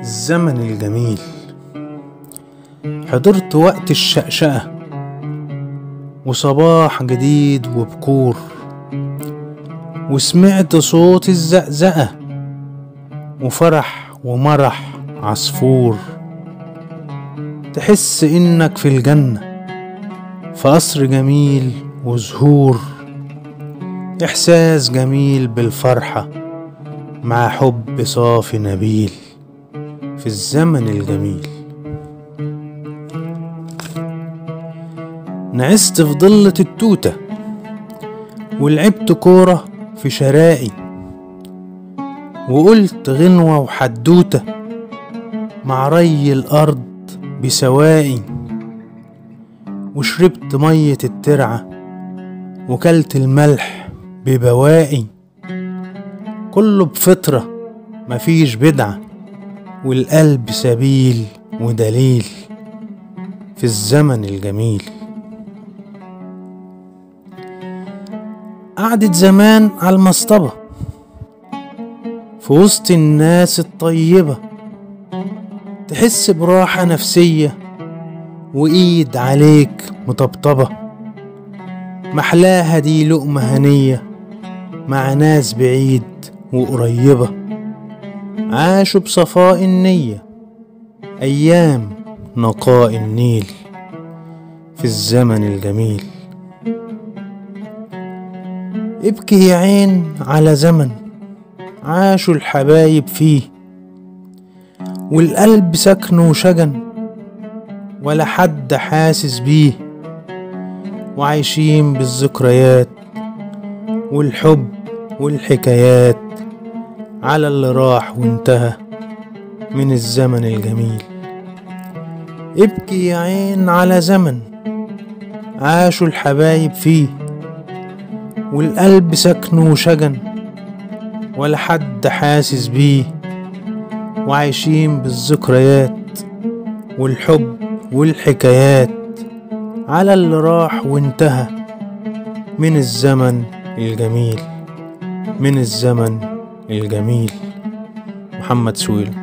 الزمن الجميل. حضرت وقت الشقشقة وصباح جديد وبكور، وسمعت صوت الزقزقة وفرح ومرح عصفور. تحس انك في الجنة، في قصر جميل وزهور، احساس جميل بالفرحة مع حب صافي نبيل في الزمن الجميل. نعست في ضلة التوتة ولعبت كورة في شرائي، وقلت غنوة وحدوتة مع ري الأرض بسوائي، وشربت مية الترعة وكلت الملح ببوائي. كله بفطرة مفيش بدعة، والقلب سبيل ودليل في الزمن الجميل. قعدت زمان على المصطبة في وسط الناس الطيبة، تحس براحة نفسية وإيد عليك مطبطبة. محلاها دي لقمة هنية مع ناس بعيد وقريبة، عاشوا بصفاء النية أيام نقاء النيل في الزمن الجميل. ابكي يا عين على زمن عاشوا الحبايب فيه، والقلب سكنه وشجن ولا حد حاسس بيه، وعايشين بالذكريات والحب والحكايات على اللي راح وانتهى من الزمن الجميل. ابكي يا عين على زمن عاشوا الحبايب فيه، والقلب سكنه وشجن ولا حد حاسس بيه، وعايشين بالذكريات والحب والحكايات على اللي راح وانتهى من الزمن الجميل، من الزمن الجميل. محمد سويلم.